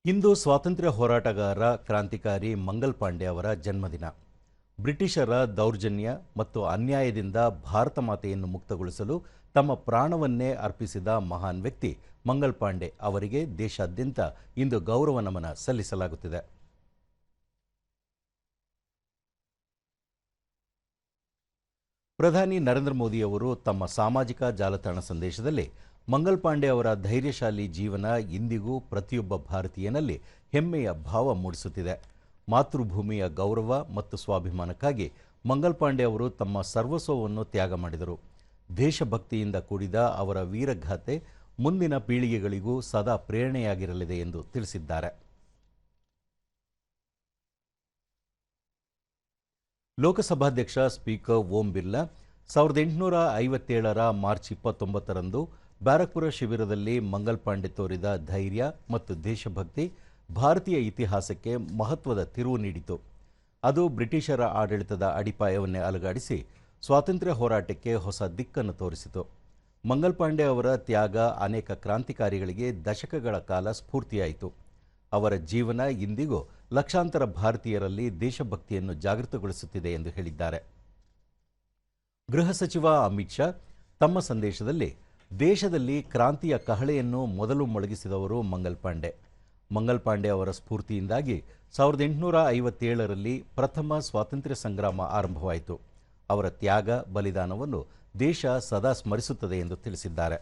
ಇಂದು ಸ್ವಾತಂತ್ರ್ಯ ಹೋರಾಟಗಾರ ಕ್ರಾಂತಿಕಾರಿ ಮಂಗಲ್ ಪಾಂಡೆ ಅವರ ಜನ್ಮದಿನ. ಬ್ರಿಟಿಷರ ದೌರ್ಜನ್ಯ ಮತ್ತು ಅನ್ಯಾಯದಿಂದ ಭಾರತ ಮಾತೆಯನ್ನು ಮುಕ್ತಗೊಳಿಸಲು ತಮ್ಮ ಪ್ರಾಣವನ್ನೇ ಅರ್ಪಿಸಿದ ಮಹಾನ್ ವ್ಯಕ್ತಿ ಮಂಗಲ್ ಪಾಂಡೆ ಅವರಿಗೆ ದೇಶಾದ್ಯಂತ ಇಂದು ಗೌರವ ನಮನ ಸಲ್ಲಿಸಲಾಗುತ್ತಿದೆ. ಪ್ರಧಾನಿ ನರೇಂದ್ರ ಮೋದಿ ಅವರು ತಮ್ಮ ಸಾಮಾಜಿಕ ಜಾಲತಾಣ ಸಂದೇಶದಲ್ಲಿ ಮಂಗಲ್ ಪಾಂಡೆ ಅವರ ಧೈರ್ಯಶಾಲಿ ಜೀವನ ಇಂದಿಗೂ ಪ್ರತಿಯೊಬ್ಬ ಭಾರತೀಯನಲ್ಲಿ ಹೆಮ್ಮೆಯ ಭಾವ ಮೂಡಿಸುತ್ತಿದೆ. ಮಾತೃಭೂಮಿಯ ಗೌರವ ಮತ್ತು ಸ್ವಾಭಿಮಾನಕ್ಕಾಗಿ ಮಂಗಲ್ ಪಾಂಡೆ ಅವರು ತಮ್ಮ ಸರ್ವಸ್ವವನ್ನು ತ್ಯಾಗ ಮಾಡಿದರು. ದೇಶಭಕ್ತಿಯಿಂದ ಕೂಡಿದ ಅವರ ವೀರಗಾಥೆ ಮುಂದಿನ ಪೀಳಿಗೆಗಳಿಗೂ ಸದಾ ಪ್ರೇರಣೆಯಾಗಿರಲಿದೆ ಎಂದು ತಿಳಿಸಿದ್ದಾರೆ. ಲೋಕಸಭಾಧ್ಯಕ್ಷ ಸ್ಪೀಕರ್ ಓಂ ಬಿರ್ಲಾ 1857ರ ಮಾರ್ಚ್ 29ರಂದು ಬ್ಯಾರಕ್ಪುರ ಶಿಬಿರದಲ್ಲಿ ಮಂಗಲ್ ಪಾಂಡೆ ತೋರಿದ ಧೈರ್ಯ ಮತ್ತು ದೇಶಭಕ್ತಿ ಭಾರತೀಯ ಇತಿಹಾಸಕ್ಕೆ ಮಹತ್ವದ ತಿರುವು ನೀಡಿತು. ಅದು ಬ್ರಿಟಿಷರ ಆಡಳಿತದ ಅಡಿಪಾಯವನ್ನೇ ಅಲುಗಾಡಿಸಿ ಸ್ವಾತಂತ್ರ್ಯ ಹೋರಾಟಕ್ಕೆ ಹೊಸ ದಿಕ್ಕನ್ನು ತೋರಿಸಿತು. ಮಂಗಲ್ ಪಾಂಡೆ ಅವರ ತ್ಯಾಗ ಅನೇಕ ಕ್ರಾಂತಿಕಾರಿಗಳಿಗೆ ದಶಕಗಳ ಕಾಲ ಸ್ಫೂರ್ತಿಯಾಯಿತು. ಅವರ ಜೀವನ ಇಂದಿಗೂ ಲಕ್ಷಾಂತರ ಭಾರತೀಯರಲ್ಲಿ ದೇಶಭಕ್ತಿಯನ್ನು ಜಾಗೃತಗೊಳಿಸುತ್ತಿದೆ ಎಂದು ಹೇಳಿದ್ದಾರೆ. ಗೃಹ ಸಚಿವ ಅಮಿತ್ ಶಾ ತಮ್ಮ ಸಂದೇಶದಲ್ಲಿ ದೇಶದಲ್ಲಿ ಕ್ರಾಂತಿಯ ಕಹಳೆಯನ್ನು ಮೊದಲು ಮೊಳಗಿಸಿದವರು ಮಂಗಲ್ ಪಾಂಡೆ. ಮಂಗಲ್ ಪಾಂಡೆ ಅವರ ಸ್ಫೂರ್ತಿಯಿಂದಾಗಿ 1857ರಲ್ಲಿ ಪ್ರಥಮ ಸ್ವಾತಂತ್ರ್ಯ ಸಂಗ್ರಾಮ ಆರಂಭವಾಯಿತು. ಅವರ ತ್ಯಾಗ ಬಲಿದಾನವನ್ನು ದೇಶ ಸದಾ ಸ್ಮರಿಸುತ್ತದೆ ಎಂದು ತಿಳಿಸಿದ್ದಾರೆ.